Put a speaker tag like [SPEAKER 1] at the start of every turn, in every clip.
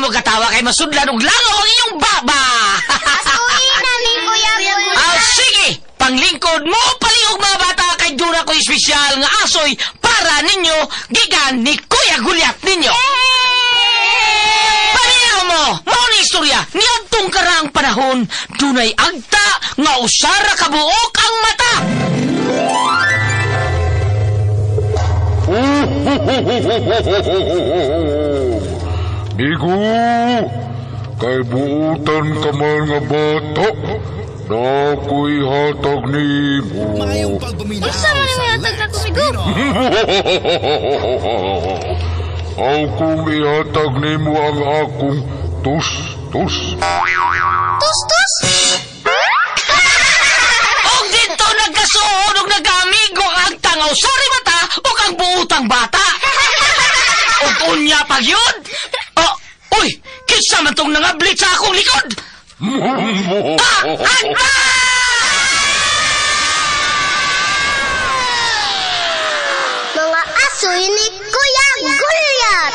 [SPEAKER 1] mo katawa kay masudlan og langaw ang iyong baba.
[SPEAKER 2] Asuhin namin, Kuya Gulyat.
[SPEAKER 1] Sige, panglingkod mo palihog mga bata kay dura ko espesyal nga asoy para ninyo gikan ni Kuya Gulyat ninyo. Pareho mo, mao ni istorya, niadtong karang panahon, dunay agta nga usara kabuok ang mata.
[SPEAKER 3] Migo, kay buutan ka man nga bata, na ako'y hatag ni mo.
[SPEAKER 4] Mayong pagpaminaw
[SPEAKER 2] Unsa man ang ihatag na kumigo?
[SPEAKER 3] Akong ihatag ni mo ang akong tus-tus.
[SPEAKER 2] Tus-tus?
[SPEAKER 1] Og dito nagkasuod og nagamigo ang tangaw sorry mata o kang buutang bata. Og unya pa yun. Uy, kinsa man tong nangablit sa akong likod.
[SPEAKER 2] Mga asoy ni Kuya Gulyat.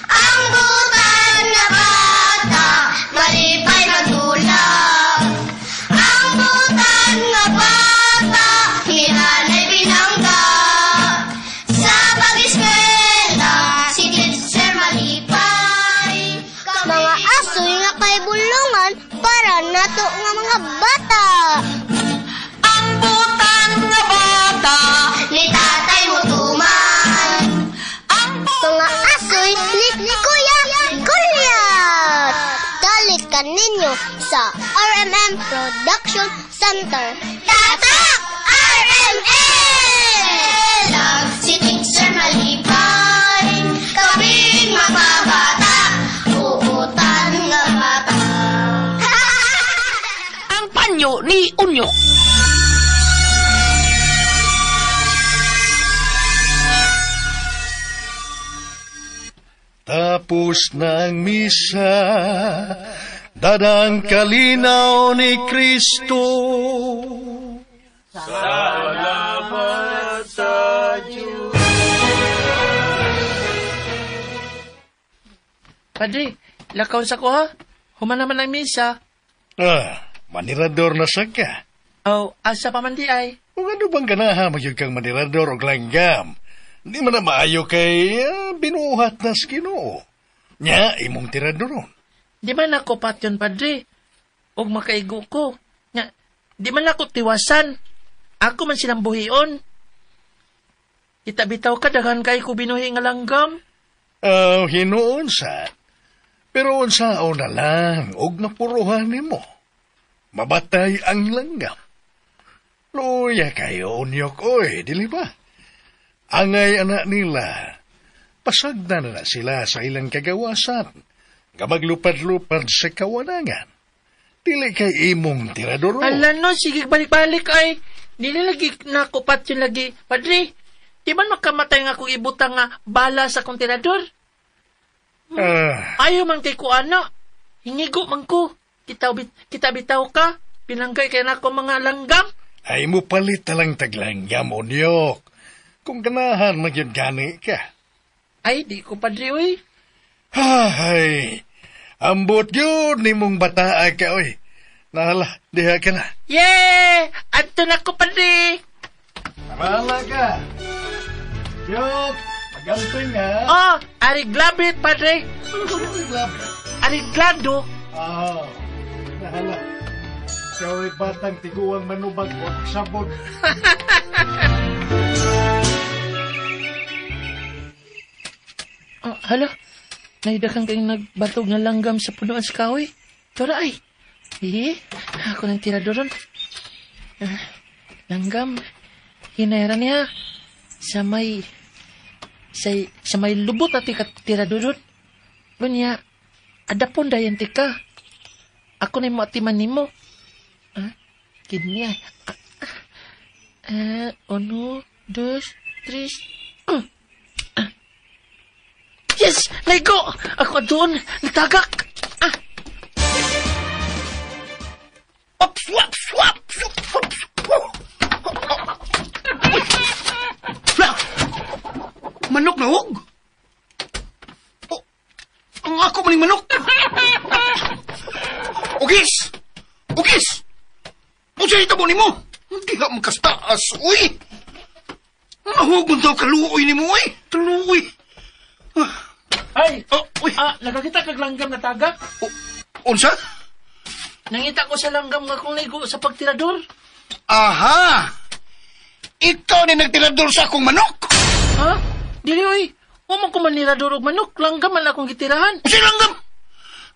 [SPEAKER 2] Ang butan nga bata, malipay magdulag. Ang butan nga bata, hinanay binangga. Sa pag-eskwela, si teacher malipay. Mga asoy nga kay bulungan para nato nga mga bata.
[SPEAKER 1] Ang butan nga bata.
[SPEAKER 2] Ni tatay mo tuman. Mga asoy ni Kuya Gulyat. Dalit ka ninyo sa RMM Production Center. Tatak! RMM! Lang si Teacher Malipay. Kaming mga bata. Uutan nga bata.
[SPEAKER 1] Ang panyo ni Unyo.
[SPEAKER 5] Tapos ng misa, dadang kalinaw ni Kristo. Salamat sa Diyos.
[SPEAKER 6] Padre, lakaw sa ko ha. Human naman ang misa.
[SPEAKER 5] Manirador na sa ka.
[SPEAKER 6] O, asa pa man di ay.
[SPEAKER 5] Kung ano bang ganaha magyud kang manirador o langgam, di man na maayo kay binuhat na Ginoo. Nya, imong tiradoron.
[SPEAKER 6] Di man ako patyon, Padre. Og makaigo ko. Nga, di man ako tiwasan. Ako man silang buhion. Itabitaw ka, daghan kay ko binuhi nga langgam.
[SPEAKER 5] Hinuon sa. Pero unsaon na lang, og napuruhan nimo. Mabatay ang langgam. Luya kayo, unyok, oy, dili ba? Angay anak nila, pasagda na sila sa ilang kagawasan, nga maglupad-lupad sa kawanangan. Dili kay imong tiradoro.
[SPEAKER 6] Ala no, sige balik-balik ay. Dili lagi nakupat yun lagi. Padre, di man makamatay nga kung ibutang nga bala sa kong tirador? Ayaw man kay ko ana. Hingigo man ko. Kita bitaw ka. Pinanggay kay na ko mga langgam.
[SPEAKER 5] Ay mo palit talang taglanggam, unyok. Kung ganahan magyud gani ka.
[SPEAKER 6] Ay, di ko Padre, uy.
[SPEAKER 5] Ay, ambot yun ni mong bataa ka, oy. Nahala, diha ka na.
[SPEAKER 6] Yeah! Adto na ko, Padre.
[SPEAKER 5] Nahala ka. Yok, magamping ha.
[SPEAKER 6] Oh, ariglabit, Padre. Ariglado.
[SPEAKER 5] Nahala. Siya ay batang tiguang manubag o sabon.
[SPEAKER 6] Hala, naidakan kayong nagbatog nga langgam sa punuan sa kahoy. Tora ay. Ako nang tiradoron. Langgam, hinayran niya. Sa may lubot at tiradoron. Gunya, adapon dayan tika. Ako na yung atiman ni mo. Kini ay. 1, 2, 3. Yes! Laigo! Ako doon! Nagtagak!
[SPEAKER 1] Manok na hug!
[SPEAKER 4] ang ako maning manok. Ugis! Ugis! Unsa ita mo nimo? Hindi ka magkastaas, uy! Mahugon daw kaluoy nimo, uy! Kaluoy!
[SPEAKER 6] Ay!
[SPEAKER 4] Uy!
[SPEAKER 6] Nakakita kag langgam na tagak.
[SPEAKER 4] Unsa?
[SPEAKER 6] Nangita ko sa langgam nga kung naigo sa pagtirador.
[SPEAKER 4] Aha! Ikaw ni nagtirador sa akong manok!
[SPEAKER 6] Ha? Dili, oy. Huwag ko manirador og manok. Langgam man akong gitirahan.
[SPEAKER 4] Unsa langgam?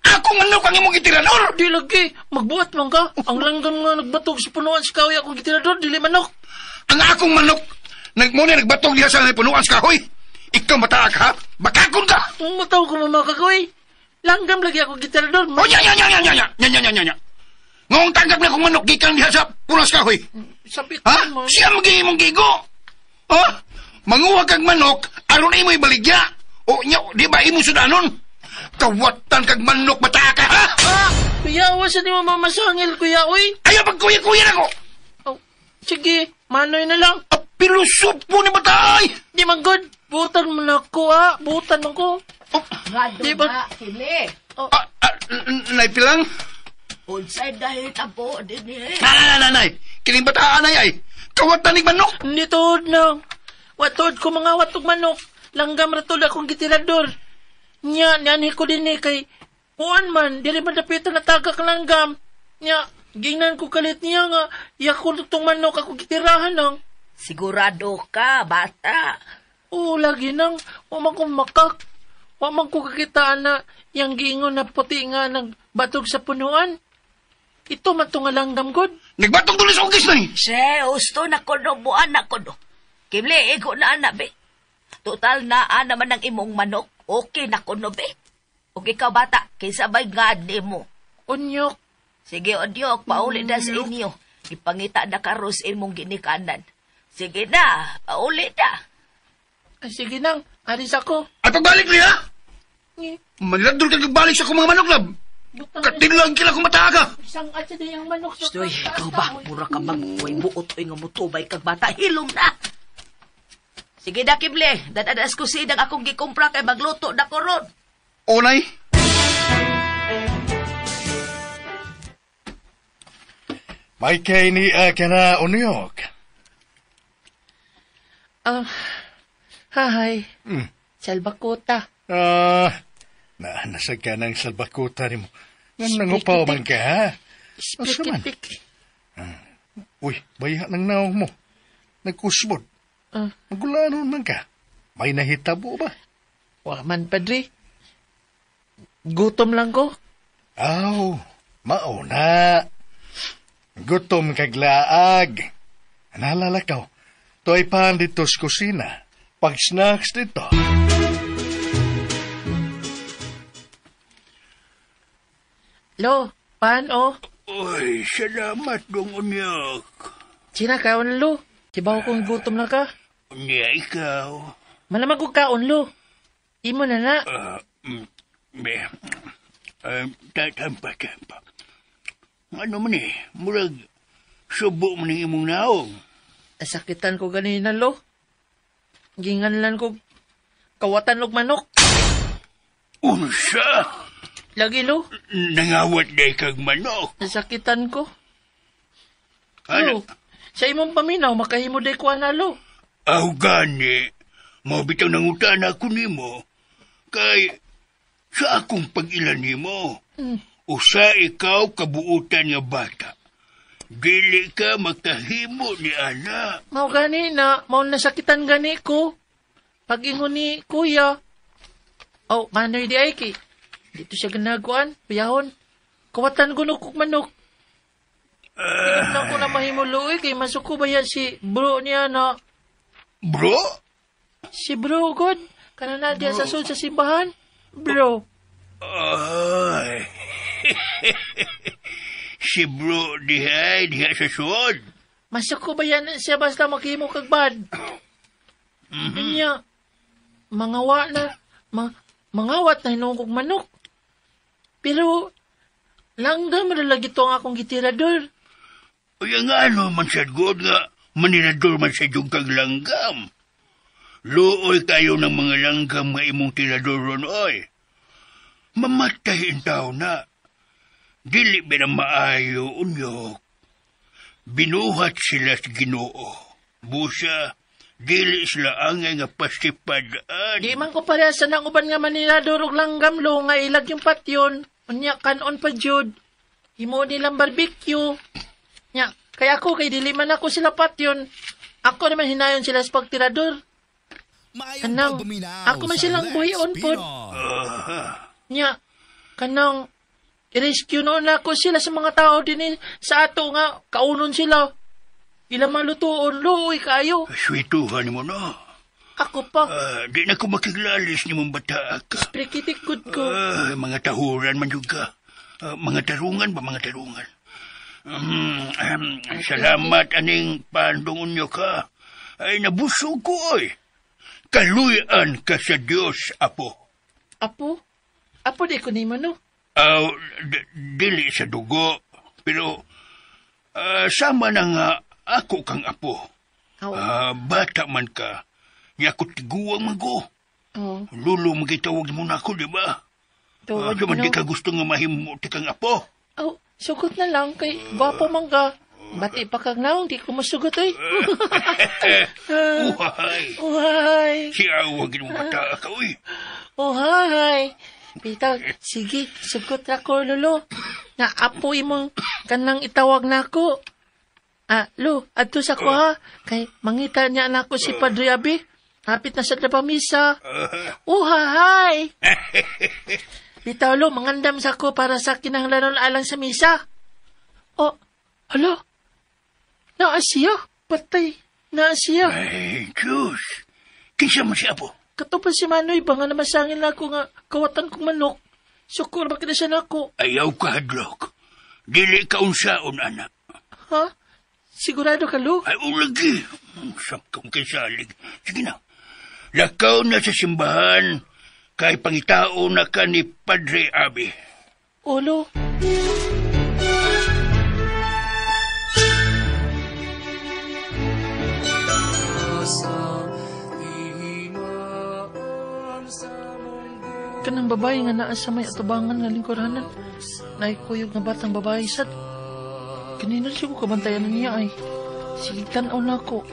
[SPEAKER 4] Akong manok ang imong gitirador!
[SPEAKER 6] Di lagi. Magbuhat man ka. Ang langgam nga nagbatog sa punuan sa kahoy akong gitirador. Dili manok.
[SPEAKER 4] Ang akong manok, muna nagbatong diha sa punuan sa kahoy. Ikaw mataak, ha? Bakakon ka!
[SPEAKER 6] Kung mataw ko mamakakoy. Langgam lagi akong gitirador.
[SPEAKER 4] O, nya! Ngong tanggap na akong manok, gikan diha sa punuan sa kahoy.
[SPEAKER 6] Sabit
[SPEAKER 4] Ha?
[SPEAKER 6] mo.
[SPEAKER 4] Siya magiging mong gigo! Ha? Manguha kag manok, aron imo'y baligya. O, nya, di ba imo sudanon? Kawatan kag manok, mataak ka, ha?
[SPEAKER 6] Kuya, wasa di mo mamasangil, kuya, oy.
[SPEAKER 4] Ayaw pagkuya-kuya na ko!
[SPEAKER 6] Oh, sige, manoy na lang.
[SPEAKER 4] Pilusup po ni batay!
[SPEAKER 6] Di man good. Butan mo na ako, ha? Butan mo ko. Di ba?
[SPEAKER 2] Kili.
[SPEAKER 4] Naipilang?
[SPEAKER 2] Unsay dahil tabo din eh.
[SPEAKER 4] Nanay! Kining bataan ay ay! Kawatan ni manok!
[SPEAKER 6] Hindi tuod na. Watod ko mga watog manok. Langgam ratod akong gitirador. Nyanhi ko din kay kuan man. Dili man dapitan na tagak langgam. Gingnan ko kalit niya nga. Yakul itong manok ako gitirahan nang.
[SPEAKER 2] Sigurado ka, bata.
[SPEAKER 6] Oo, lagi nang. Waman ko makak. Waman ko kakitaan na yung giingon na puti nga nagbatog sa punuan. Ito man nga langgam god.
[SPEAKER 4] Nagbatong tuloy sa ugis na eh!
[SPEAKER 2] Se, gusto na ko no, buwan na ko no. Kimli, iko na ana, be. Total na naman ang imong manok. Okay na ko no, be. Okay ka, bata. Kisabay nga di mo.
[SPEAKER 6] Unyok.
[SPEAKER 2] Sige, odyok, pauli na sa inyo. Ipangita na karos imong ginikanan. Sige na, pauli na.
[SPEAKER 6] Ay, sige nang. Aris ako.
[SPEAKER 4] Ay pagbalik niya! Maniladol ka nagbalik sa akong mga manok, lab!
[SPEAKER 6] Butang
[SPEAKER 4] Katilang kila kong mataga!
[SPEAKER 6] isang atsa din yung manok sa
[SPEAKER 2] Stoy, ikaw ba? Mura ka magpuay buot o nga mutubay kag bata. Hilom na! Sige na, Kimli. Dadadas ko sinang akong gikumpra kay magluto na ko ron.
[SPEAKER 4] Onay!
[SPEAKER 5] May kay ni ka na unyok.
[SPEAKER 6] Hahay. Salbakota.
[SPEAKER 5] Nasag ka ng salbakuta ni mo. Nangupaw man ka, ha? Asa man?
[SPEAKER 6] Spikipik.
[SPEAKER 5] Uy, baya ng naong mo. Nagkusbod. Magulanon man ka. May nahitabo ba?
[SPEAKER 6] Waman, padre. Gutom lang ko.
[SPEAKER 5] Aw, mauna. Gutom kaglaag. Naalala ka, to'y pan dito sa kusina. Pag-snacks dito.
[SPEAKER 6] Lo, pan o.
[SPEAKER 3] Uy, salamat dong unyak.
[SPEAKER 6] Sina kaon lo. Sibaw kong gutom na ka.
[SPEAKER 3] Unya ikaw.
[SPEAKER 6] Malamag ko kaon lo. Imo na na.
[SPEAKER 3] Tatampa. Ano man murag subo man ng imong naong.
[SPEAKER 6] Nasakitan ko ganina lo. Ginganlan ko kawatan og manok.
[SPEAKER 3] Unsa?
[SPEAKER 6] Lagi lo.
[SPEAKER 3] Nangawat day kag manok.
[SPEAKER 6] Nasakitan ko.
[SPEAKER 3] Ano?
[SPEAKER 6] Lo, sa imong paminaw, makahimo day ko na lo.
[SPEAKER 3] Aw gani, mabitaw ng utana ko nimo. Kay, sa akong pag-ilan nimo, usa ikaw kabuutan nga bata. Dili ka makahimo ni ana.
[SPEAKER 6] Mao gani na, mao nasakitan gani ko. Pag-ingon ni kuya. Oh, manoy di ay ki. Dito siya ganaguan, piyahon. Kawatan ko kog manok. Tingnan ko na mahimuloy kay masuko ba yan si bro niya na.
[SPEAKER 3] Bro?
[SPEAKER 6] Si bro, God. Kana na diya sa sud sa simbahan. Bro.
[SPEAKER 3] Ay. Si bro diha sa suod.
[SPEAKER 6] Masuko ba yan siya basta maghimo kag bad? Niya, mangawa na, mangawat na hinong kog manok. Pero, langgam lagi to ang akong gitirador.
[SPEAKER 3] O yung ano man sa god nga, maninador man sa yung kag langgam. Looy kayo ng mga langgam nga imong tirador ron, oy. mamatay in tao na. Dili ba na maayo, unyok. Binuhat sila sa Ginoo. Busa, dili sila angay nga pasipadaan.
[SPEAKER 6] Di man ko parehas sa nang uban nga Manila durog langgam lo nga ilag yung patyon. Unya kanon pa jud. Himo nilang barbecue. Nya, kaya ako kay dili man ako sila patyon. Ako naman hinayon sila sa pagtirador. Kanang, ako man silang buhion po. Nya, kanang, i-rescue noon ako sila sa mga tao din sa ato nga, kaunon sila. Ilang malutuon, luoy kayo.
[SPEAKER 3] Swituhan mo na.
[SPEAKER 6] Ako pa.
[SPEAKER 3] Di na ko makiglalis ni mong bata ka.
[SPEAKER 6] Sprekitikod ko.
[SPEAKER 3] Mga tahuran man juga. Mga tarungan ba, mga tarungan? Salamat aning pandungon nyo ka. Ay, nabusog ko, oy. Kaluyan ka sa Diyos, Apo.
[SPEAKER 6] Apo? Apo di ko nimo, no?
[SPEAKER 3] Dili sa dugo. Pero, sama na nga ako kang Apo. Bata man ka. Niya ko tiguang mago. Lulo magitawag mo na ako, di ba? Di ka gusto nga mahimo kang Apo.
[SPEAKER 6] Sugot na lang kay gwapo man ka. Bati pa kag naong, di ko masugot, eh.
[SPEAKER 3] Uhay. Si awagin mo bata ka, uy.
[SPEAKER 6] Uhay. Bitaw, sige, sugot na ko, Lolo. Na apo imong kanang itawag na ako. Lo, adto sa ko, ha. Kay mangita niya na ako si Padre Abi. Hapit na sa trapamisa. Uhay. Bitaw, Lo, mangandam sa ko para sa kinahanglanon alang sa misa. Hala. Naasiya. Patay. Naasiya.
[SPEAKER 3] Ay, Diyos. Kinsa mo si Apo?
[SPEAKER 6] Katupan si Manoy ba nga namasangin na ako nga kawatan kong manok. Sukur ba kinasya na ako?
[SPEAKER 3] Ayaw ka, hadlok. Dili ka unsaon, anak.
[SPEAKER 6] Ha? Sigurado ka, Lo?
[SPEAKER 3] Ay, ulagi. Sakang kinsalig. Sige na. Lakaw na sa simbahan kay pangitao na ka ni Padre Abi.
[SPEAKER 6] Lo. Kanang babae nga naa sa may atubangan nga lingkuranan. Naikuyog nga batang babae sad. Kanina siya ko kabantayan na niya ay. Sige, tanaw na ako.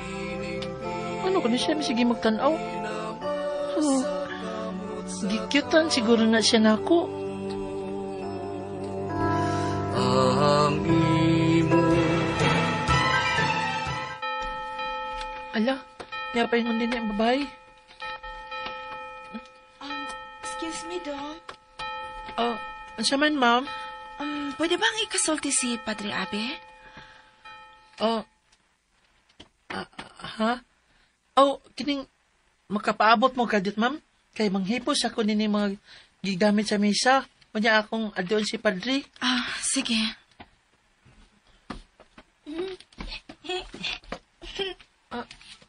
[SPEAKER 6] Ano ka na siya? Sige, magtanaw. Gikyutan siguro na siya na ako. Ala, kaya pa yung din yung babae.
[SPEAKER 7] Excuse me, Dong.
[SPEAKER 6] Ansa man, ma'am?
[SPEAKER 7] Pwede bang ikasulti si Padre Abe?
[SPEAKER 6] Ha? Kining makapaabot mo kadit, ma'am? Kay manghipos ako nini mga gigamit sa misa. Kunya akong adon si Padre.
[SPEAKER 7] Sige.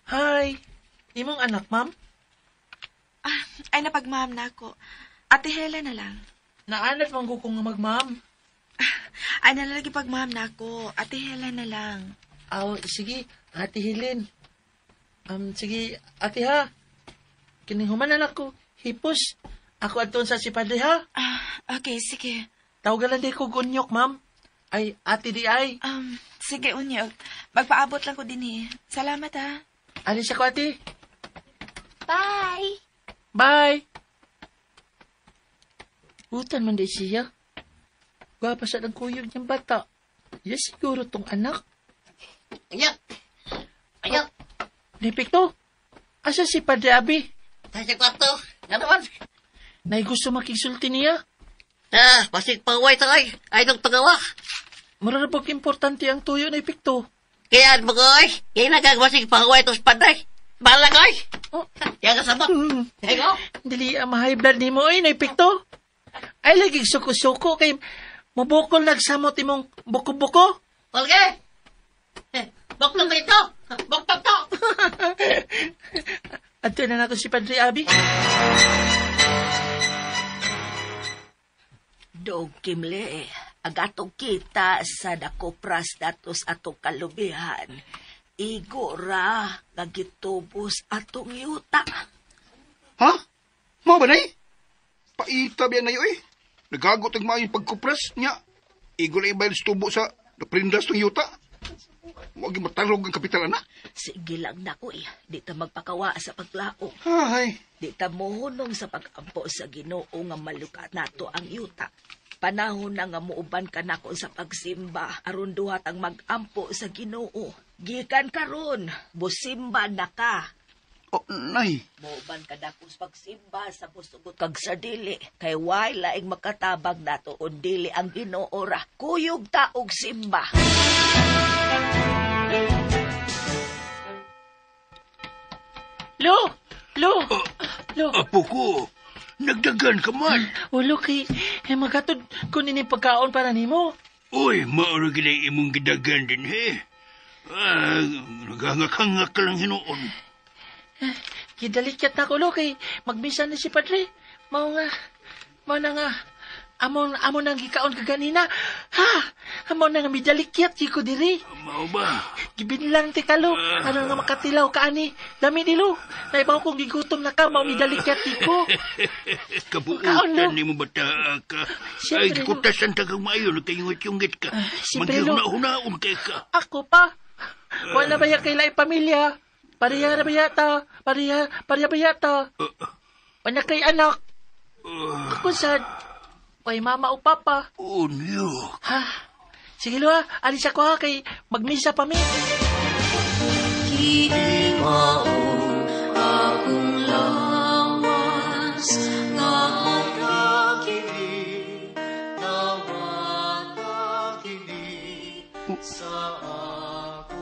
[SPEAKER 6] Hi. Imong anak, ma'am?
[SPEAKER 7] Ay, napagmaham na ako. Ate Helen na lang.
[SPEAKER 6] Naanat mong kung magmam.
[SPEAKER 7] Ay, nalalagi pagmaham na ako. Ate Helen na lang.
[SPEAKER 6] Sige, Ate Helen. Sige, ate ha. Kininhuman na ako. Hipos. Ako aton sa si Padre ha.
[SPEAKER 7] Okay, sige.
[SPEAKER 6] Tawagan di ko gunyok, ma'am. Ay, ate di ay.
[SPEAKER 7] Sige, unyog. Magpaabot lang ko din eh. Salamat ha.
[SPEAKER 6] Alis ako, ate.
[SPEAKER 7] Bye!
[SPEAKER 6] Bye! Utan man di siya. Gwapa sa ng kuyog niyang bata. Yes, siguro tong anak.
[SPEAKER 8] Ayak!
[SPEAKER 6] Nipik to. Asa si Padre Abi?
[SPEAKER 8] Sa kwarto. Nga naman.
[SPEAKER 6] Nay gusto makigsulti niya.
[SPEAKER 8] Pasig pangaway tagay. Ay nung pagawa.
[SPEAKER 6] Mararabog importante ang tuyo na ipik to.
[SPEAKER 8] Kaya bagoy. Kaya nagagmasig pangaway ito sa paday. Bahala koy. Kaya kasabot. Kaya
[SPEAKER 6] Dili high blood ni mo ay naipik to. Ay lagi suko-suko kay mabukol nagsamot imong buko-buko.
[SPEAKER 8] Okay. Bok lang ba ito? Bok to.
[SPEAKER 6] Ato na nato si Padre Abi.
[SPEAKER 2] Dog Kimle, agatong kita sa dakopras datos atong kalubihan. Igora, gagitubos atong yuta.
[SPEAKER 4] Ha? Mo ba nay? Paita biyan na eh. Nagagot ang maayong pagkupras niya. Igo na ibayad sa tubo sa naprindas ng yuta. Huwag matalog ang kapital, anak.
[SPEAKER 2] Sige lang na ko di ta magpakawa sa paglaom.
[SPEAKER 4] Ay,
[SPEAKER 2] Di ta mohunong sa pag-ampo sa Ginoo nga malukat nato ang yuta. Panahon na nga muuban ka nako sa pagsimba aron duhat ang mag-ampo sa Ginoo. Gikan karon, busimba na ka.
[SPEAKER 4] oh, nay.
[SPEAKER 2] Muuban ka nako sa pagsimba sa busugot kag sa dili. Kay way laing makatabag nato on dili ang Ginoo ra. Kuyog ta og simba.
[SPEAKER 6] Lo!
[SPEAKER 3] Apo ko, nagdagan ka man.
[SPEAKER 6] Ulo kay magatod ko nini pagkaon para nimo.
[SPEAKER 3] Uy, mauro ginay imong gidagan din, he. Nagangak-hangak ka lang hinoon.
[SPEAKER 6] Gidalikyat na ko lo kay magbisan ni si Padre. Mao na nga amon nang gikaon kaganina. Ha, amon na nga midalikyat ko diri.
[SPEAKER 3] Mao ba?
[SPEAKER 6] Gibinlang ti kalo, ano nga makatilaw ka ani. Dami nilo. Naibaw kong gigutom na ka, mao midalikyat ko.
[SPEAKER 3] Kabuutan ni mo bata ka. Ay,
[SPEAKER 6] Siyempre,
[SPEAKER 3] kutasan tagang maayo, nagkayungit-yungit ka.
[SPEAKER 6] Siyempre, Lo.
[SPEAKER 3] Maghihuna-hunaon kay ka.
[SPEAKER 6] Ako pa. Wala ba yan kay laing pamilya? Pariya na ba yata? Pariya ba yata? Wala kay anak. Ako sad. Oy, mama o papa.
[SPEAKER 3] Unyo.
[SPEAKER 6] Ha? Sige lo ha, alis ako ha kay magmisa pa mi.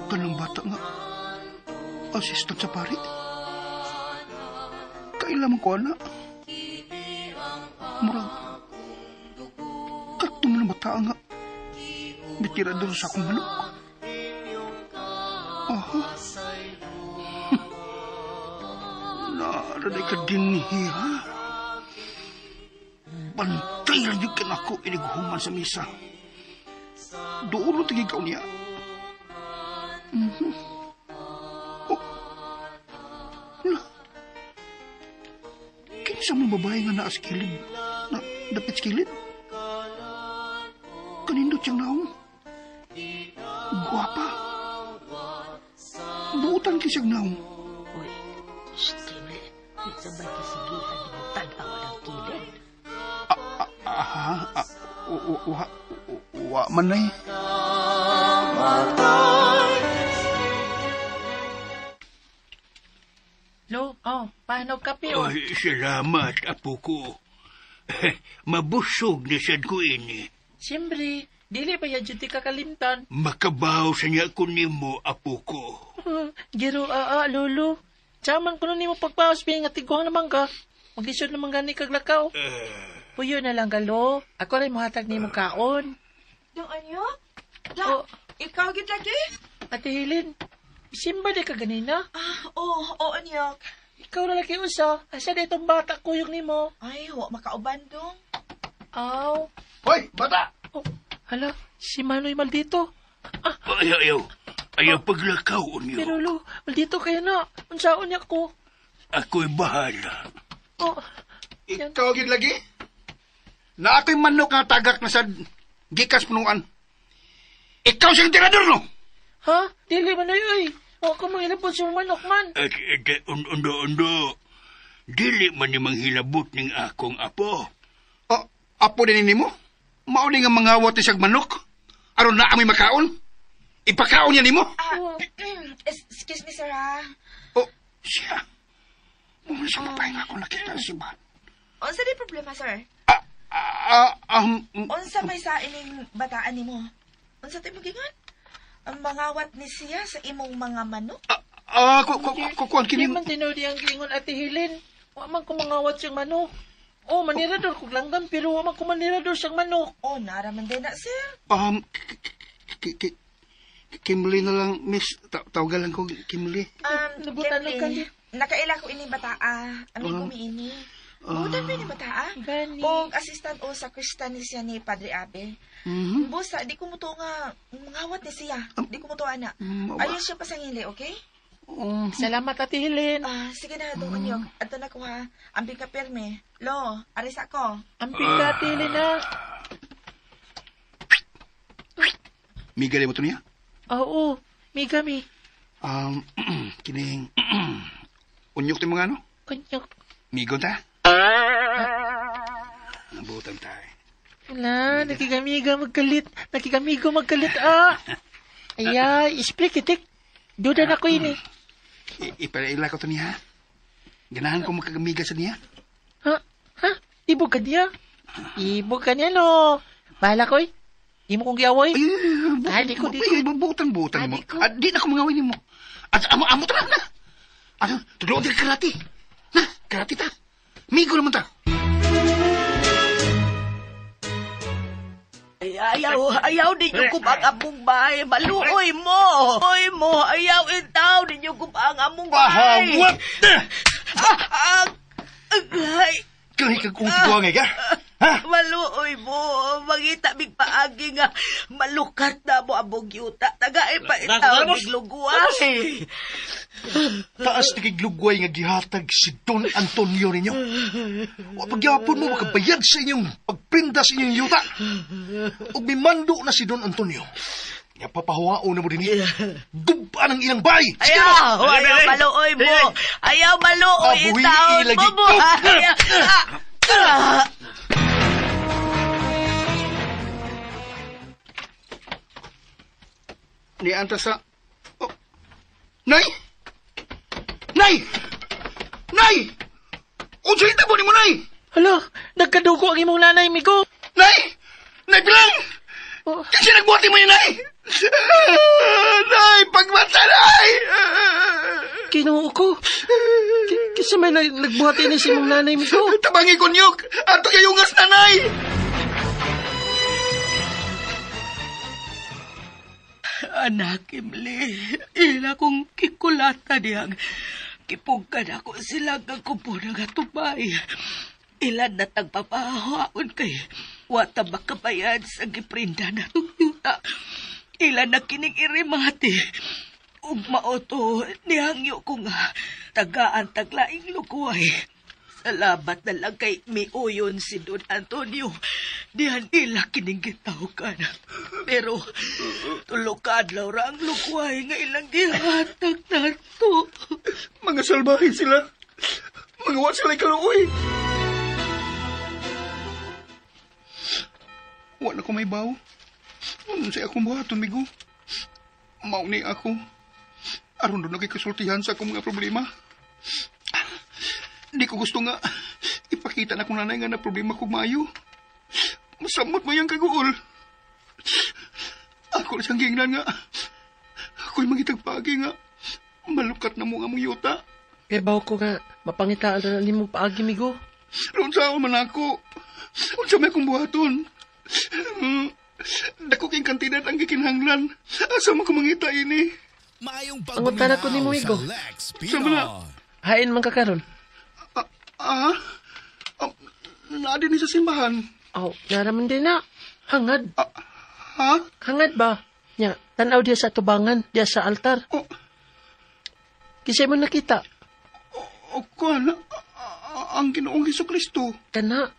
[SPEAKER 4] Kanang bata nga. Assistant sa pari. Kailan ko, anak. Murag. Kato mo na bata nga. Bitira doon sa akong manok. Aha. Naraday ka din ha. Bantay lang yung kanako iniguhuman sa misa. Doon ang tigikaw niya. Oh. Kinsa mo babae nga naa sa kilid? Na dapit sa kilid? Kanindot siyang naong. Guwapa. Buutan ki siyang naong.
[SPEAKER 2] Uy, Stimle, sabay kasigihan ni mo tag-awa ng kilid.
[SPEAKER 4] Wa man ay.
[SPEAKER 6] Lo, paano kape o?
[SPEAKER 3] Ay, salamat, apo ko. Mabusog na sad ko ini.
[SPEAKER 6] Siyempre, dili ba yan dyan ti kakalimtan?
[SPEAKER 3] Makabaw sa niya ko nimo, apo ko.
[SPEAKER 6] Giro, lolo. Tsaman ko na ni mo pagpaos, nga tiguang naman ka. Mag-isod naman gani kaglakaw. Puyo na lang galo. Ako rin mahatag ni mo kaon.
[SPEAKER 7] Dong anyo?
[SPEAKER 6] Oh.
[SPEAKER 7] Ikaw gid lagi?
[SPEAKER 6] Ate Helen, simba di ka ganina?
[SPEAKER 7] Oo, anyok.
[SPEAKER 6] Ikaw na lagi usa. Asa na itong bata kuyog ni mo?
[SPEAKER 7] Ay, huwag makauban dong.
[SPEAKER 6] Aw.
[SPEAKER 4] Hoy, bata!
[SPEAKER 6] Oh, hala, si Manoy maldito.
[SPEAKER 3] Ayaw paglakaw niyo.
[SPEAKER 6] Pero lo, maldito kayo na. Unsaon niya ko.
[SPEAKER 3] Ako'y bahala.
[SPEAKER 6] Oh,
[SPEAKER 4] Ikaw gid lagi? Na ato'y manok nga tagak na sa gikas punuan. Ikaw siyang tirador, no?
[SPEAKER 6] ha? Dili Manoy, oy. Huwag ko manginapon sa manok man.
[SPEAKER 3] Undo. Dili man ni manghilabot ning akong apo.
[SPEAKER 4] Apo din mo? Mauli nga mangawat ni siyang manok? Aron na amoy makaon? Ipakaon niya nimo?
[SPEAKER 7] Excuse me, sir, ha?
[SPEAKER 4] Oh, siya. Muna siya mapahinga kung nakita si Ban.
[SPEAKER 7] Unsa di problema, sir? Unsa may sa ining bataan nimo? Unsa tayo magingan? Ang mangawat ni siya sa imong mga manok?
[SPEAKER 4] Kukuan
[SPEAKER 6] Hindi
[SPEAKER 4] kini.
[SPEAKER 6] man tinodi ang gingon Ate Helen. Huwag man kumangawat siyang manok. Oh, manirador kog langgam, pero huwag man kumanirador siyang manok.
[SPEAKER 7] Oh, naraman din na, sir.
[SPEAKER 4] Kimberly na lang, miss. Tawagan lang ko, Kimberly.
[SPEAKER 6] Nabutan lang ka
[SPEAKER 7] Kimberly,
[SPEAKER 6] di.
[SPEAKER 7] nakaila ko ini bataa. Amigo mi ini. Butan ba ini bataa?
[SPEAKER 6] Gani.
[SPEAKER 7] O assistant o sa Kristan ni siya ni Padre Abel. Bosa, di ko mo to nga mangawat ni siya. Di ko mo to, ana. Ayun siya pasangili, okay?
[SPEAKER 6] Salamat, Ate Helen.
[SPEAKER 7] Sige na, doon Unyok. Ato na ko ha. Ambing ka pirme. Lo, aris ako.
[SPEAKER 6] Amping ka, Ate Helen, ha?
[SPEAKER 4] Miga mo to niya?
[SPEAKER 6] Oo, Migami.
[SPEAKER 4] Kining... Unyok tayo mga ano?
[SPEAKER 6] Kanyok.
[SPEAKER 4] Migon ta? Nabutan tayo.
[SPEAKER 6] Wala, nakikamigo magkalit. Aya, isplikitik. Dudan ako ini.
[SPEAKER 4] Ipalaila ko to niya, ha? Ganahan ko magkagamiga sa niya.
[SPEAKER 6] Ha? Ibo ka niya? Ibo ka niya, no? Bahala ko, eh. Di mo kong giawoy. Di ko.
[SPEAKER 4] Butan mo. Di na ko mangaway ni mo. At amo tara na. Tulungan din karate. Na, karate ta. Migo naman ta.
[SPEAKER 2] Ayaw ninyo kubang among bahay. Maluoy mo. Ayaw itaw ninyo kubang among bahay.
[SPEAKER 4] Pahawat na!
[SPEAKER 2] Ay,
[SPEAKER 4] Kahit kang kung tiguangay ka. Ha?
[SPEAKER 2] maluoy mo. Mangita big paagi nga. Malukat na mo among yuta. Tagay pa itaw biglugway.
[SPEAKER 4] Taas na kiglugway nga gihatag si Don Antonio ninyo. O pagyapon mo makabayad sa inyong pagprinda sa inyong yuta. O mimando na si Don Antonio. Nga papahuwaon na mo din niya. Duba ng ilang bahay.
[SPEAKER 2] Ayaw maluoy mo. Ayaw maluoy
[SPEAKER 4] Abuhi
[SPEAKER 2] itaw
[SPEAKER 4] ilagi.
[SPEAKER 2] mo.
[SPEAKER 4] Ni anta sa... Oh. Nay! Nay! Unsay tabo ni mo, Nay!
[SPEAKER 6] Hala, nagkadugo ang imong nanay, Migo.
[SPEAKER 4] Nay! Nay, bilang!
[SPEAKER 6] Oh.
[SPEAKER 4] Kasi nagbuhati mo yun, Nay! Nay, pagmata, Nay!
[SPEAKER 6] Kinuo ko. Kasi may nagbuhati ni si mong nanay, Migo.
[SPEAKER 4] Tabangi ko niyok! Ato kayungas na, Nay!
[SPEAKER 2] Anak, Kimli, ila kong kikulata niyang kipugkan ako sila kagkupo ng atubay. Ilan na tagpapahawaon kay wata makabayad sa giprinda na tugyuta. Ilan na kining irimati. Ug maoto, nihangyo ko nga tagaan taglaing lukuay. Salamat na lang kay miuyon si Don Antonio. Diyan ila kining gitawkan. Pero tulokad laura ang lukway nga ilang gihatag na to.
[SPEAKER 4] Mga salbahin sila. Mga wat sila kaluoy. Wala ko may baw. Ano sa akong buhaton, Migo? Mauni ako. Aron doon nagkikasultihan sa akong mga problema. Di ko gusto nga ipakita na kung nanay nga na problema ko mayo. Masamot mo yung kaguol. Ako na siyang gingnan nga. Ako'y mangitagpagi nga. Malukat na mo nga mong yuta.
[SPEAKER 6] Eh, baw ko nga, mapangitaan na ni mo paagi, Migo.
[SPEAKER 4] Roon sa man ako. Roon sa may kong buhaton. Dako king kantidad ang gikinhanglan. Asa mo ko mangita ini?
[SPEAKER 6] Ang utana ko ni mo, Migo.
[SPEAKER 4] Sa mana?
[SPEAKER 6] Hain man kakaron.
[SPEAKER 4] Naadi ni sa simbahan.
[SPEAKER 6] Naraman din na. Hangad.
[SPEAKER 4] Ha?
[SPEAKER 6] Hangad ba? Nya, tanaw dia sa tubangan, dia sa altar. Kisay mo nakita.
[SPEAKER 4] O kuan, ang Ginoong Hesukristo.
[SPEAKER 6] Kana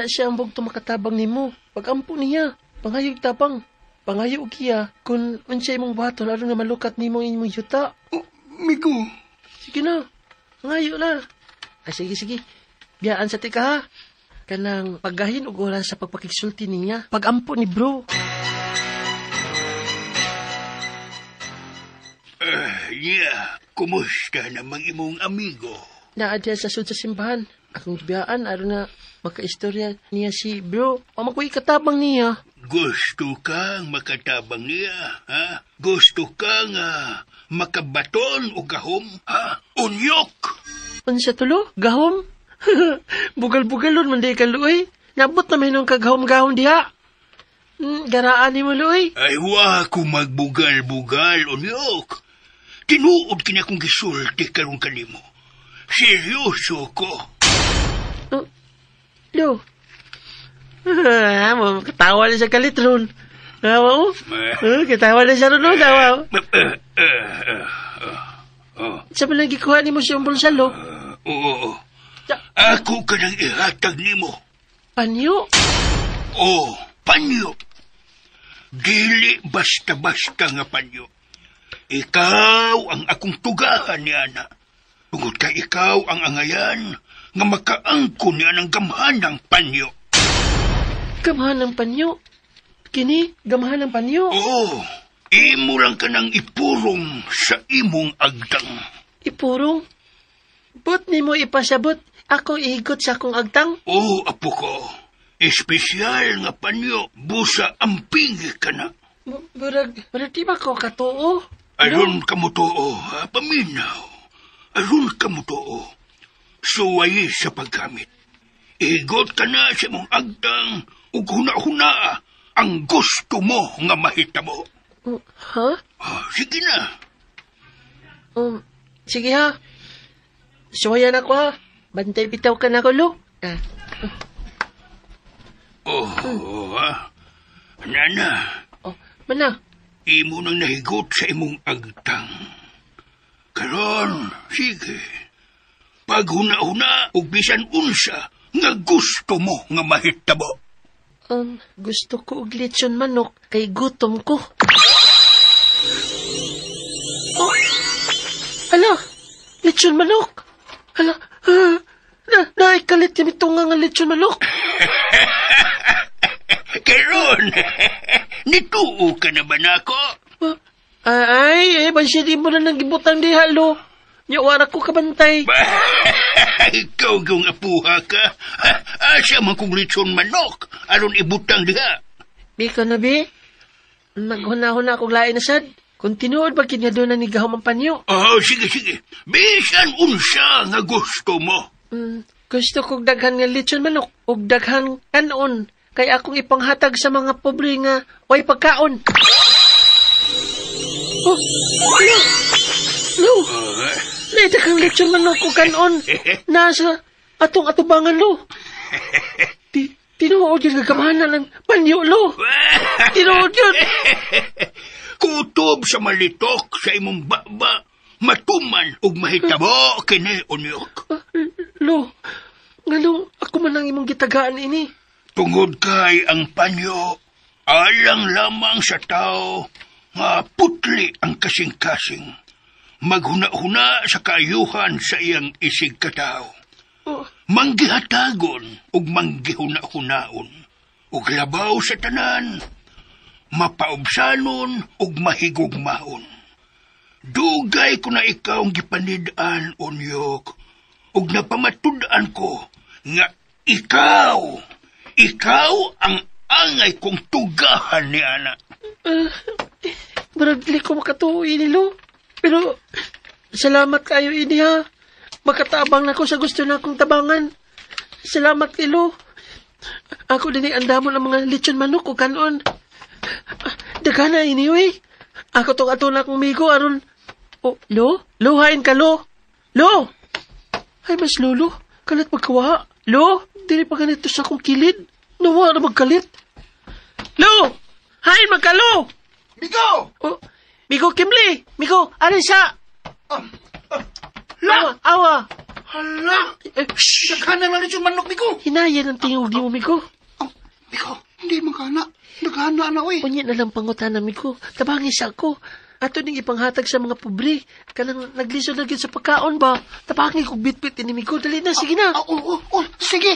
[SPEAKER 6] siya ang bugto makatabang nimo. Pagampo niya, pangayog tabang. Pangayog kiya, kung unsay mong bato, lalo na malukat nimo inyong yuta.
[SPEAKER 4] Migo.
[SPEAKER 6] Sige na, pangayo na. Ay, sige. Biyaan sa tika, ha? Kanang paggahin o oras sa pagpakiksulti niya. Pagampo ni bro.
[SPEAKER 3] Kumusta namang imong amigo?
[SPEAKER 6] Naadya sa sud sa simbahan. Akong biyaan, na makaistorya niya si bro. O magkuhi katabang niya.
[SPEAKER 3] Gusto kang makatabang niya, ha? Gusto kang makabaton o gahom, ha? Unyok!
[SPEAKER 6] Unsa tulo? Gahom? Bugal-bugalon man di ka, Luoy. Nabot na may nung kagahom-gahom diha. Garaan ni mo, Luoy.
[SPEAKER 3] Ay, wa ko magbugal-bugal, Unyok. Tinuod kina kong gisulti karong kanimo. Seryoso ko.
[SPEAKER 6] Lo. Katawa na siya kalitron. Tawa mo? Katawa na siya ron, tawa mo.
[SPEAKER 3] Oh.
[SPEAKER 6] Sa man gikuha ni mo siyang bulsalo?
[SPEAKER 3] Oo.
[SPEAKER 6] Ja-
[SPEAKER 3] Ako ka nang ihatag nimo.
[SPEAKER 6] Panyo?
[SPEAKER 3] Oh, panyo. Dili basta-basta nga panyo. Ikaw ang akong tugahan ni Ana. Tungod ka ikaw ang angayan nga makaangko niya ng gamhanang panyo.
[SPEAKER 6] Gamahan ng panyo? Kini, gamahan ng panyo?
[SPEAKER 3] Oo, imo lang ka nang ipurong sa imong agdang.
[SPEAKER 6] Ipurong? But ni mo ipasabot, ako ihigot sa akong agtang?
[SPEAKER 3] Oo, apo ko. Espesyal nga panyo, busa amping ka na.
[SPEAKER 6] Barag di ba ko katuo?
[SPEAKER 3] Aron ka mo too, paminaw. Aron ka mo too. Suway sa paggamit. Igot ka na sa mong agtang ug huna-huna ang gusto mo nga mahitabo.
[SPEAKER 6] Ha?
[SPEAKER 3] Sige na.
[SPEAKER 6] Sige ha. Suwayan ako ha. Bantay bitaw ka na ko, Lo.
[SPEAKER 3] Nana.
[SPEAKER 6] Mana?
[SPEAKER 3] Imo nang nahigot sa imong agtang. Karon, sige. Pag huna-huna ug bisan unsa nga gusto mo nga mahitabo.
[SPEAKER 6] Gusto ko og lechon manok kay gutom ko. Oh! Hala! Lechon manok! Hala! Naikalit yung itong nga lechon manok.
[SPEAKER 3] Karon, nituo ka na ba nako?
[SPEAKER 6] Ay, bansi di mo na nang gibutang di halo. Nyawara ko kabantay.
[SPEAKER 3] Ikaw gong apuha ka. Asa man kong lechon manok, aron ibutang diha.
[SPEAKER 6] Bi ka na, Bi? Maghuna-huna akong lain na sad. Kung tinuod ba kinyado na ni gahom ang panyo?
[SPEAKER 3] Sige. Bisan unsa nga gusto mo.
[SPEAKER 6] Gusto kong daghan nga lechon manok ug daghan kanon kay akong ipanghatag sa mga pobre nga way pagkaon. Lo! Daghang lechon manok ug kanon nasa atong atubangan, Lo. Tinuod yung gagamanan ng panyo, Lo. Tinuod yun.
[SPEAKER 3] Kutob sa malitok sa imong baba, matuman ug mahitabo kini unyok.
[SPEAKER 6] Lo, nganong ako man ang imong gitagaan ini.
[SPEAKER 3] Tungod kay ang panyo, alang lamang sa tao nga putli ang kasing-kasing. Maghuna-huna sa kaayuhan sa iyang isig katao. Manggihatagon ug manggihuna-hunaon. Ug labaw sa tanan, mapaubsanon ug mahigugmaon. Dugay ko na ikaw ang gipanid-an, unyok, ug napamatud-an ko nga ikaw ang angay kong tugahan ni Ana.
[SPEAKER 6] Maragli ko makatuwi ni Lo. Pero, salamat kayo ini ha. Makatabang na ko sa gusto na akong tabangan. Salamat kay Lo. Ako din ang damo ng mga lechon manok o kanon. Dagana anyway. Ako tong ato na kong migo aron. Oh, Lo? Luhain ka, Lo. Lo! Ay, mas Lolo. Kalit magkawa. Lo, dili pa ganito sa akong kilid. Nawa na magkalit. Lo! Hain magka, Lo!
[SPEAKER 4] Migo!
[SPEAKER 6] Oh, Migo Kimli! Migo, arin siya! Awa!
[SPEAKER 4] Hala! Daghan na lechon manok, Migo!
[SPEAKER 6] Hinayan ang tingog ni mo, Migo.
[SPEAKER 4] Migo, hindi magkana. Nagana na, oy.
[SPEAKER 6] Unya na lang pangutan na, Migo. Tabangis ako. Ato ning ipanghatag sa mga pobre. Kanang naglisod na gyud sa pagkaon ba? Tabangi kog bitbit ini, Migo. Dali na, sige na.
[SPEAKER 4] Sige.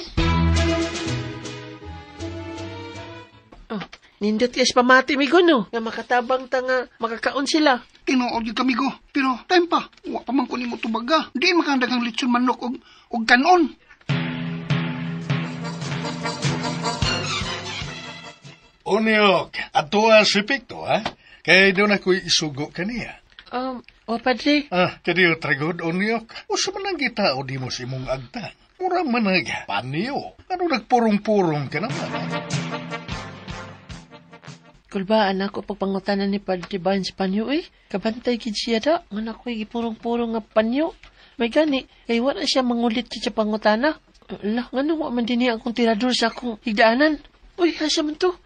[SPEAKER 6] Nindot yes pamati, Migo, no? Nga makatabang ta nga makakaon sila.
[SPEAKER 4] Tinuod yung kamigo. Pero, time pa. Wa pa man ko ni mo tubaga. Di makandagang lechon manok og kanon.
[SPEAKER 5] Unyok, ato si Picto, ha? Kaya doon ako'y isugo kaniya.
[SPEAKER 6] Padre.
[SPEAKER 5] Kadiyo tragod, Unyok. O sa manang kita o di mo si mong agtang. Murang manag, paniyo. Ano nagpurong-purong ka naman?
[SPEAKER 6] Kulbaan ako pagpangutanan ni Padre Barnes panyo eh. Kabantay gid siya da. Nga ako'y gipurong-purong nga panyo. May gani, kay wala siya mangulit siya pangutana. Lah, nga nung man din niya akong tirador sa akong higdaanan. Uy, asa man to?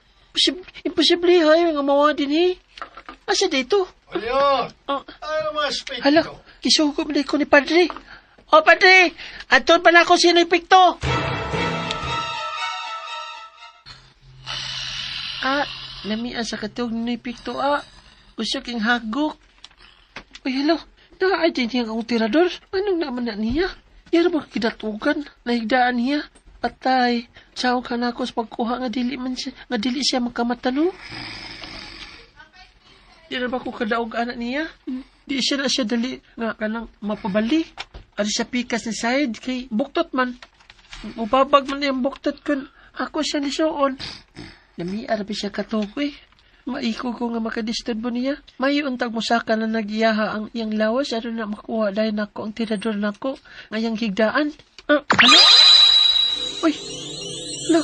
[SPEAKER 6] Imposible ha, nga mawa din eh. Asa dito?
[SPEAKER 5] Unyok! Ano mas Picto?
[SPEAKER 6] Hala, Kisugom na ko ni Padre. O, Padre! Aton pa na ako si Noy Picto! Namian sa katog ni Noy Picto, Usok yung hagok. Uy, hello. Nakaay din niya akong tirador. Anong naman na niya? Yara ba kidatugan? Nahigdaan niya? Patay. Saan ka na ako sa pagkuha nga dili siya magkamatano? Yara ba ko kadaog anak niya? Di siya na siya dali nga kanang mapabali. Ari sa pikas ni Said kay buktot man. Upabag man yung buktot kun ako siya ni Soon. Namiar ba siya katukoy? Maiko ko nga makadisturbo niya. May untag mo saka na nagyaha ang iyang lawas ano na makuha dahil nako ang tirador nako ngayang higdaan. Ano? Uy! Lo!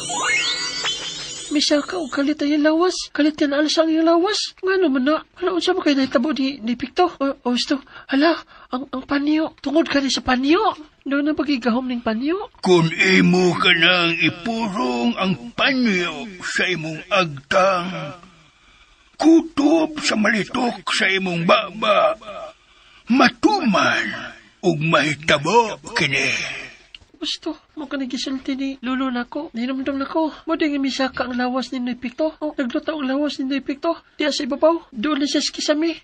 [SPEAKER 6] Misa ka o kalit ang iyang lawas. Kalit yan alas ang iyang lawas. Nga naman na. Ano siya mo kayo nahitabo ni Picto? O gusto. Hala! Ang panyo. Tungod ka rin sa panyo. Doon na pagigahom ng panyo.
[SPEAKER 3] Kung imo ka nang ipurong ang panyo sa imong agtang, kutob sa malitok sa imong baba, matuman ug mahitabo kini.
[SPEAKER 6] Gusto mo ka nagisulti ni Lolo nako. Ninumdum nako. Mo din misaka ang lawas ni Noy Picto. Nagluta ang lawas ni Noy Picto. Diya sa ibabaw. Doon na siya skisami.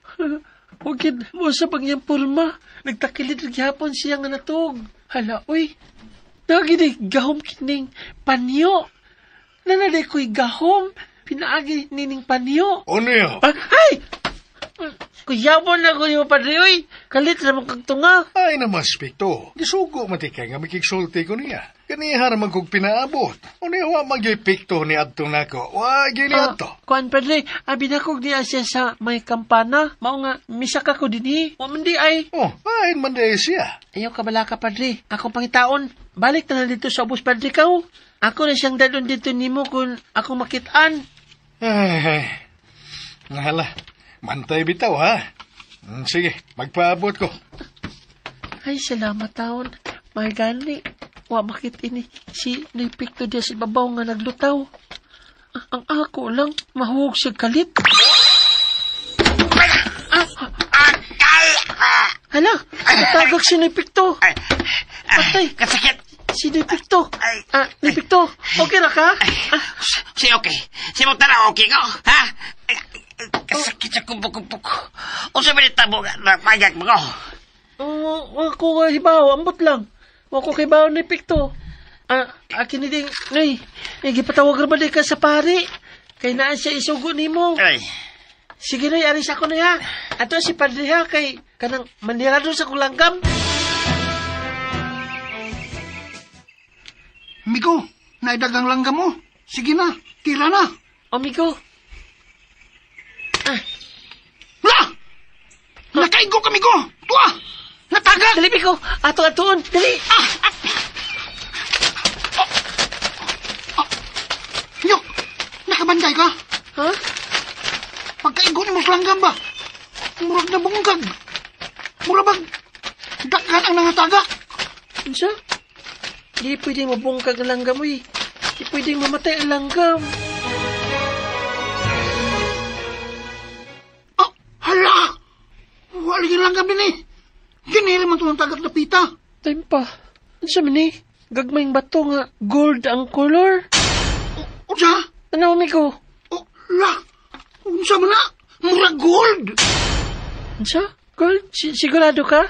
[SPEAKER 6] Hugid mo sa pangyang pulma. Nagtakilid rin hapon siya nga natog. Hala, uy. Naginig gahom kining panyo. Nanaday ko'y gahom. Pinaagi nining panyo.
[SPEAKER 5] Ano yun?
[SPEAKER 6] Ay! Kuyabon na ko yung Padre, uy. Kalit na mong kagtunga.
[SPEAKER 5] Ay naman, Picto. Gisugo matikay nga makiksulti ko niya. Kanihar man kong pinaabot. Ano wa magipikto ni Adtong nako. Wa gini ato.
[SPEAKER 6] Kuan Padre, binakog niya siya sa may kampana. Mao nga, misaka ko din Wa man di ay.
[SPEAKER 5] Oh, ay man di siya.
[SPEAKER 6] Ayaw kabala ka Padre. Akong pangitaon. Balik na dito sa obos Padre ka. Ako na siyang dadon dito nimo kung akong makitaan.
[SPEAKER 5] Ay, nahala. Mantay bitaw, ha? Sige, magpaabot ko.
[SPEAKER 6] Ay, salamat taon. May gani. Wa makit ini si Noy Picto diya si babaw nga naglutaw. Ang ako lang, mahuwag siya kalit. Hala, natagak si Noy Picto. Patay.
[SPEAKER 8] Kasakit.
[SPEAKER 6] Si Noy Picto. Noy Picto, okay na ka?
[SPEAKER 8] Si okay. Si mo tara okay ko, ha? Kasakit sa kumpuk-kumpuk. O sa balita mo nga, napagag mo ko.
[SPEAKER 6] Ako nga hibaw, ambot lang. Ako hibaw ni Picto. Akin ni ding, Noy, gipatawag ba ka sa pari? Kay naan siya isugo ni mo.
[SPEAKER 8] Ay.
[SPEAKER 6] Sige Noy, aris ako na ha. Ato si Padre ha, kay kanang mandirado sa kulanggam.
[SPEAKER 4] Migo, naidagang langgam mo. Sige na, tira na.
[SPEAKER 6] Amigo.
[SPEAKER 4] La! Nakaigo ka, Migo! Tuwa! Natagak!
[SPEAKER 6] Dali, Migo! Ato-atoon! Dali!
[SPEAKER 4] Yok! Nakabanday ka?
[SPEAKER 6] Ha?
[SPEAKER 4] Pagkaigo ni mo sa langgam ba? Murag na bunggag. Murabag. Dakan ang nangatagak.
[SPEAKER 6] Ano siya? Di pwede mabungkag ang langgam mo eh. Di pwede mamatay ang langgam.
[SPEAKER 4] Hala! Wala yung langgam din eh. Ginili man ito ng tagat na pita.
[SPEAKER 6] Time pa. Ano siya man eh? Gagmayng bato nga gold ang color.
[SPEAKER 4] O siya?
[SPEAKER 6] Ano, amigo?
[SPEAKER 4] O, la! O siya man na? Murag gold!
[SPEAKER 6] Ano siya? Gold? Sigurado ka?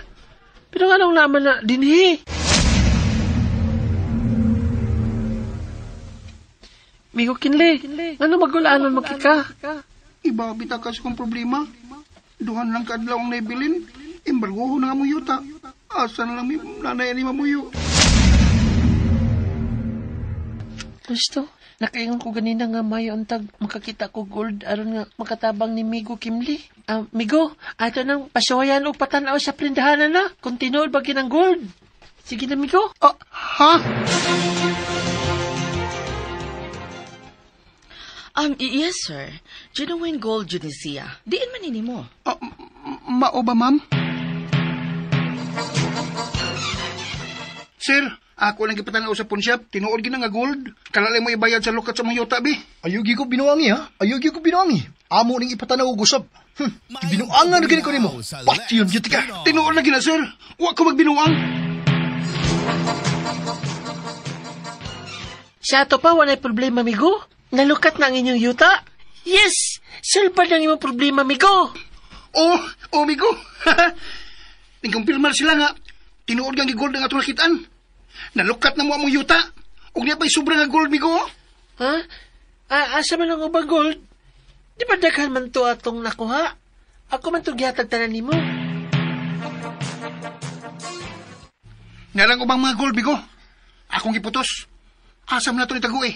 [SPEAKER 6] Pero anong naman na dinhi? Migo kinle. Ano magulaanan magkika?
[SPEAKER 4] Iba bita kasi kong problema. Duhan lang kadlaw ang naibilin. Embargo na nga mo yuta. Asa na lang may nanay ni mamuyo.
[SPEAKER 6] Gusto? Nakaingon ko ganina nga may untag makakita ko gold aron nga makatabang ni Migo Kimli. Migo, ato nang pasuwayan o patanaw sa prindahan na. Kung tinuod ba ginang gold. Sige na, Migo.
[SPEAKER 4] Ha?
[SPEAKER 2] Yes, sir. Genuine gold, Judisia. Diin man ini mo.
[SPEAKER 4] Mao ba, ma'am? Sir, ako lang gipatanaw sa punsyap. Tinuod gina nga gold. Kalalay mo ibayad sa lukat sa mga yuta, bi.
[SPEAKER 5] Ayugi ko binuangi, ha? Ayugi ko binuangi.
[SPEAKER 4] amo ning ipatanaw og usab. Binuangan na gini ko nimo. Pati yun, Yuti ka.
[SPEAKER 3] Tinuod lagi na, sir. Wa ko magbinuang.
[SPEAKER 6] Sa ato pa, walay problema, amigo. Nalukat na ang inyong yuta. Yes, salpad ang imong problema, amigo.
[SPEAKER 3] Migo. Ningkumpirmar sila nga, tinuod nga gold nga itong nakitaan. Nalukat na mo among yuta. Ug niya pa'y sobra nga gold, migo.
[SPEAKER 6] Ha? Asa man ang ubang gold? Di ba daghan man to atong nakuha? Ako man to gihatag tanan nimo.
[SPEAKER 3] Nalang ubang mga gold, migo. Akong giputos. Asam na ito ni Tagu eh.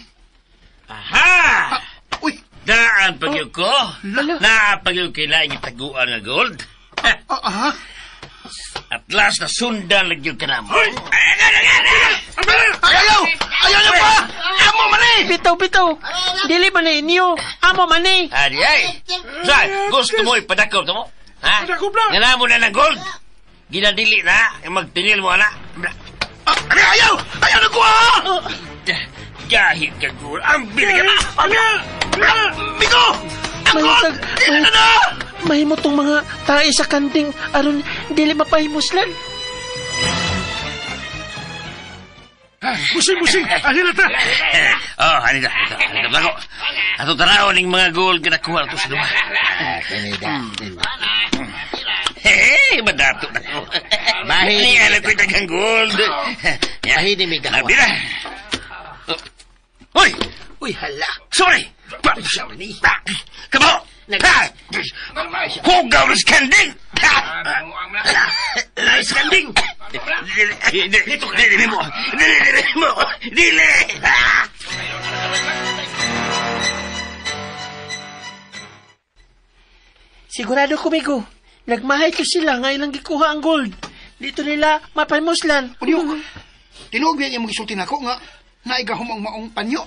[SPEAKER 8] Aha!
[SPEAKER 3] Uy!
[SPEAKER 8] Daan pag-yug ko.
[SPEAKER 6] Lalo.
[SPEAKER 8] Napag-yug kailangan itaguan nga gold.
[SPEAKER 3] Aha!
[SPEAKER 8] At last na sundan nagyog ka na mo.
[SPEAKER 3] Ayaw! Ayaw niyo pa! Amo man eh!
[SPEAKER 6] Bitaw. Dili man na inyo. Amo man eh.
[SPEAKER 8] Adi ay. Saan? Gusto mo ipadakop mo? Ha?
[SPEAKER 3] Padakop na!
[SPEAKER 8] Nga mo na ng gold. Ginadili na. Magtinil mo na.
[SPEAKER 3] Ayaw! Ayaw na ko ha!
[SPEAKER 8] Gahit ka gold. Ang bilig ka na.
[SPEAKER 3] Migo! Ang gold! Ilan na!
[SPEAKER 6] Mahimo tong mga tae sa kanting aron dili mapahimuslan.
[SPEAKER 3] Busing! Alin na ta!
[SPEAKER 8] Halika. Halika bako. Ato tanaw ning mga gold ka nakuha ito sa duwa. Hey, madato na ko. Bahin. Alam ko'y tagang gold. Bahin ni Mika. Nabi na. Uy, hala. Sorry. Kamo. Hugaw na skanding. Skanding. Dili mo.
[SPEAKER 6] Sigurado ko, Migo. Nagmahay ko sila nga ilang gikuha ang gold. Dito nila mapahimuslan.
[SPEAKER 3] Unyok, tinuog yan yung magisultin ako nga naigahom ang maong panyo.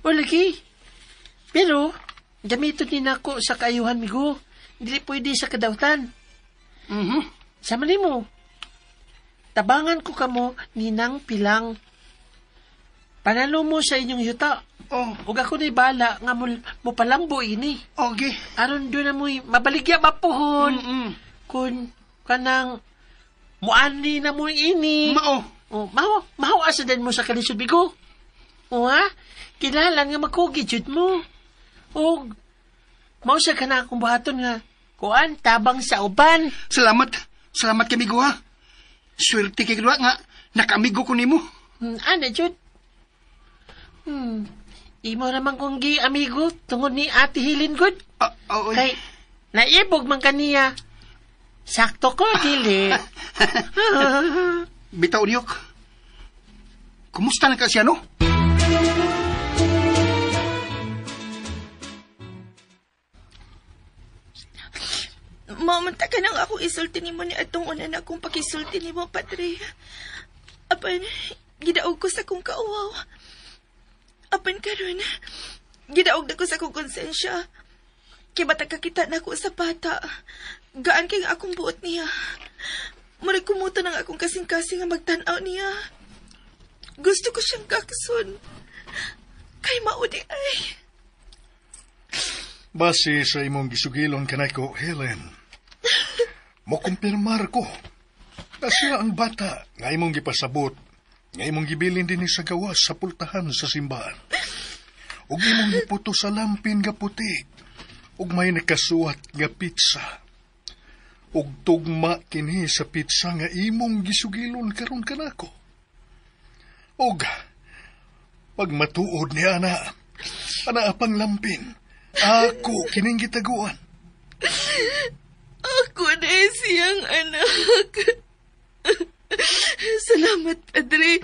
[SPEAKER 6] O lagi. Pero, gamiton din ako sa kaayuhan, Migo. Hindi pwede sa kadawtan. Sama ni mo. Tabangan ko kamo ninang pilang. Panalo mo sa inyong yuta. Ug ako ni bala nga mo palambo ini.
[SPEAKER 3] Okay.
[SPEAKER 6] Aron doon na mo'y mabaligya mapuhon. Kun kanang muani na mo ini. Maho asa din mo sa kalisod, Bigo. O ha? Kilala nga magkugi jud mo. O mao sa kana akong buhaton nga kuan tabang sa uban.
[SPEAKER 3] Salamat kay Migo ha. Swerte kay kadwa nga nakamigo ko nimo.
[SPEAKER 6] Ana jud. Imo naman kong amigo tungod ni Ate Hilin good. Kay naibog man kaniya. Sakto ko, dili.
[SPEAKER 3] Bitaw niyok. Kumusta na ka siya, no?
[SPEAKER 7] Mamanta ka nang ako isulti ni mo ni atong una na akong pakisulti ni mo, Padre. Apan, gidaog ko sa kong kauwaw. Apan karon, gidaog na ko sa kong konsensya. Kibata kakita na ako sa bata. Gaan kay akong buot niya. Maray kumuta ng akong kasing-kasing nga magtanaw niya. Gusto ko siyang kakson. Kay maudi ay.
[SPEAKER 5] Base sa imong gisugilon kanako, Helen, mokumpirmar ko na siya ang bata nga imong gipasabot, nga imong gibilin din sa gawas sa pultahan sa simbahan. Ug imong giputo sa lampin nga puti, ug may nakasuwat nga pizza. Ug tugma kini sa pizza nga imong gisugilon karon kanako. Ug pag matuod ni ana apang lampin, ako kining gitaguan.
[SPEAKER 7] Ako na siyang anak. Salamat, Padre.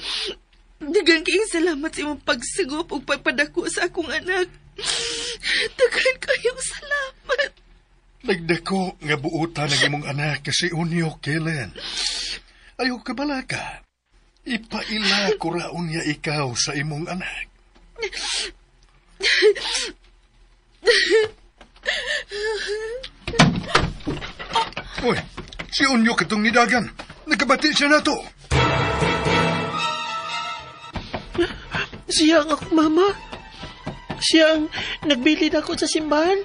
[SPEAKER 7] Dagang kayong salamat sa imong pagsigup o pagpadako sa akong anak. Dagan kayong salamat.
[SPEAKER 5] Nagdako nga buutan ng imong anak kasi unyo, Kellen. Ayaw ka bala ka. Ipaila ko raon niya ikaw sa imong anak. Uy, si Unyo katong nidagan. Nagkabati siya na to.
[SPEAKER 6] Siya ang ako, Mama. Siya ang nagbili na ako sa simbahan.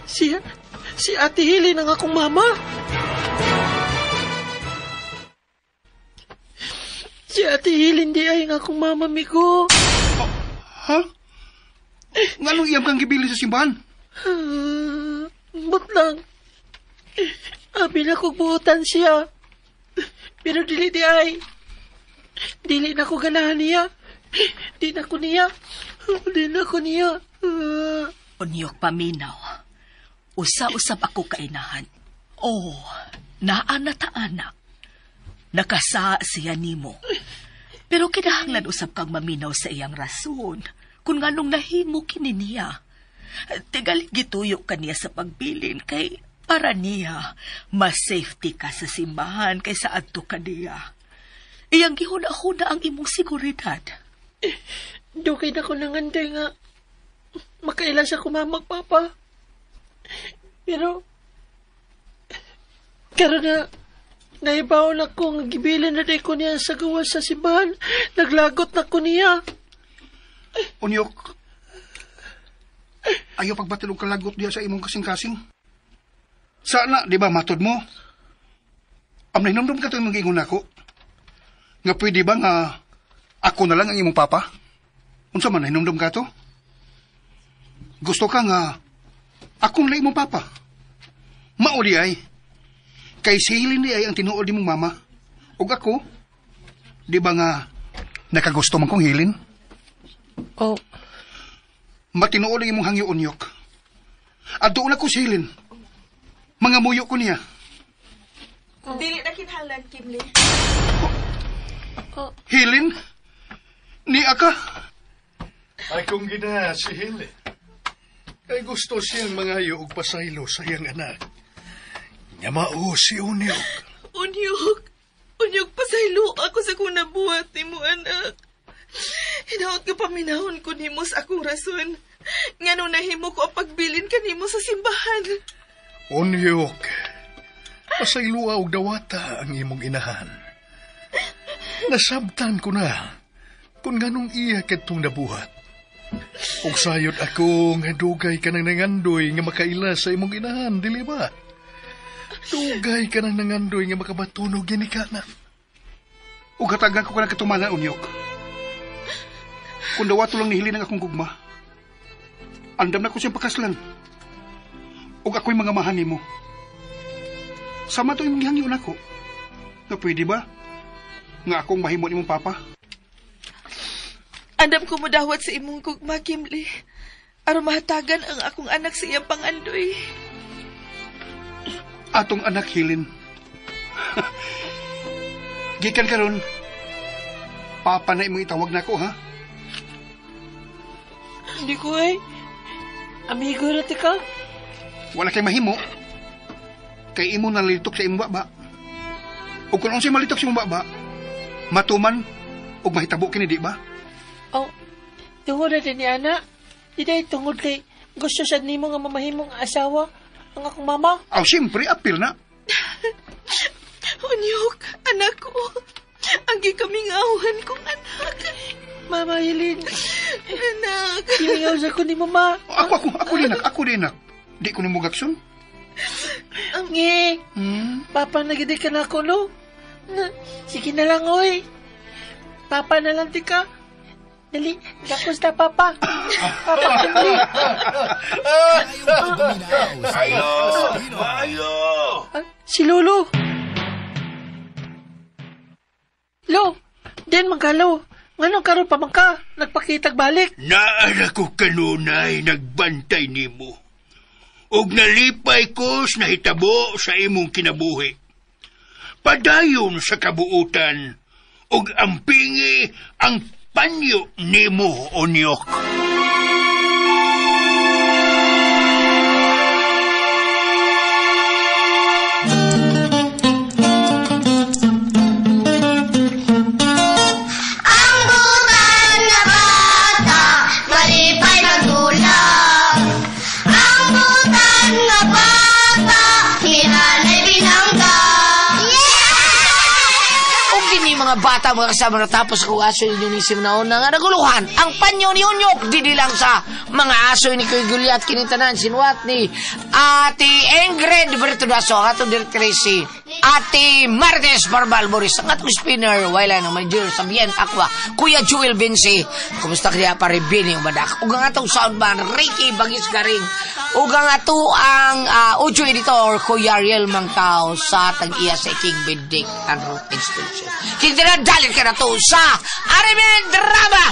[SPEAKER 6] Si Ate Hilin ang akong mama. Si Ate Hilin di ay ang akong mama, Migo.
[SPEAKER 3] Ha? Nganong iyam kang gibili sa simbahan?
[SPEAKER 6] But lang. Abi na kong buutan siya. Pero dili di ay. Dili na ko ganahan niya. Di na ko niya.
[SPEAKER 2] Unyok paminaw. Usa-usab ako kainahan. Oh, naana-anak. Nakasa siya nimo. Pero kinahanglan usab kang maminaw sa iyang rason. Kung nganong nahimo kini niya. Tigal gituyo ka niya sa pagbilin kay para niya mas safety ka sa simbahan kaysa adto ka niya. Iyang gihuna-huna ang imong seguridad.
[SPEAKER 6] Dugay na ko nanganday nga. Makaila siya kumamag, Papa. Pero, karon na, naibaw na kong gibilin na day ko niya sa gawas sa simbahan. Naglagot na ko niya.
[SPEAKER 3] Unyok, ayaw pagbatilog kalagot diya sa imong kasing-kasing. Sana, di ba, matod mo? Nahinumdum ka ito yung mag-ingon ako. Nga pwede ba nga ako na lang ang imong papa? Unsa man, nahinumdum ka to? Gusto ka nga akong na imong papa? Mauli ay, kay si Hilin di ay ang tinuod di mong mama. Ug ako, di ba nga nakagusto man kong Hilin?
[SPEAKER 6] Oh.
[SPEAKER 3] Matinuod ang imong hangyo, Unyok. At doon ako si Hilin. Mga muyo ko niya.
[SPEAKER 7] Dili na kinahanglan, Kimli.
[SPEAKER 3] Hilin? Niya ka?
[SPEAKER 5] Ay kung gina si Hilin. Ay gusto siyang mangayo og pasaylo sa iyang anak. Nga mao si Unyok.
[SPEAKER 7] Unyok, pasaylo ako sa kung nabuhat ni mo, anak. Hinaot ka paminahon ko ni mo sa akong rason. Nga nung nahimo ko ang pagbilin ka ni mo sa simbahan.
[SPEAKER 5] Unyok, pasaylo og dawata ang imong inahan. Nasabtan ko na kung ganong iya kadtong nabuhat. Ug sayot ako nga dugay ka nang nangandoy nga makaila sa imong inahan, dili ba? Dugay ka nang nangandoy nga makabatunog gini ka na.
[SPEAKER 3] Ug hatagan ko ka ng katumanan, Unyok. Kung dawato lang ni Hilin ang akong gugma, andam na ko siyang pakaslan. Ug ako'y mga mahan nimo. Sama to imong gihangyon ako. Nga pwede ba? Nga akong mahimo nimong papa?
[SPEAKER 7] Andam ko mo dawat sa imong gugma, Kimli. Aron mahatagan ang akong anak sa iyang pangandoy.
[SPEAKER 3] Atong anak, Hilin. Gikan karon, papa na imong itawag na ko, ha?
[SPEAKER 6] Hindi ko ay. Amigo na ka.
[SPEAKER 3] Wala kay mahimo. Kay imo nalitok sa imong baba. Ug kung unsay malitok sa imong baba, matuman ug mahitabo kini, di ba?
[SPEAKER 6] Oh, tungod na din ni Ana. Di day tungod kay gusto sad nimo nga mamahimong asawa ang akong mama.
[SPEAKER 3] Aw, siyempre, apil na.
[SPEAKER 7] Unyok, anak ko. Ang gikamingawan kong anak.
[SPEAKER 6] Mama Hilin.
[SPEAKER 7] Anak.
[SPEAKER 6] Ilingaw sa ko ni mama.
[SPEAKER 3] Ako dinak. Di ko ni mo gakson.
[SPEAKER 6] Ngi. Papa nagidi ka na ako, no? Sige na lang, oy. Papa na lang di ka. Dali, gakos na, Papa. Papa, dali.
[SPEAKER 3] Ayo!
[SPEAKER 6] Si Lolo. Lo, din magkalaw. Nganong karon pa man ka? Nagpakitag balik.
[SPEAKER 3] Naara ko kanunay nagbantay nimo. Og nalipay ko sa nahitabo sa imong kinabuhi. Padayon sa kabuutan. Og ampingi ang panyo nimo, Unyok.
[SPEAKER 1] mga bata, mga kasama natapos kung aso ninyo ni Simnaon na nga naguluhan. Ang panyo ni Unyok, di lang sa mga aso ni Kuy Gulyat kinitanan, sinuwat ni Ate Ingrid Bertudaso, ang atong Tracy, Ate Martes Barbal Boris, ang atong spinner, wala ng manager sa Bien Aqua, Kuya Joel Bensi, kumusta kaya pa rin Bini Umadak, ugang atong soundman, Ricky Bagis Garing, ugang ato ang audio editor, Kuya Ariel Mangkao, sa tag-iya sa King Benedict and Root Institution. Kintinadalit ka na to sa Arimen Drama!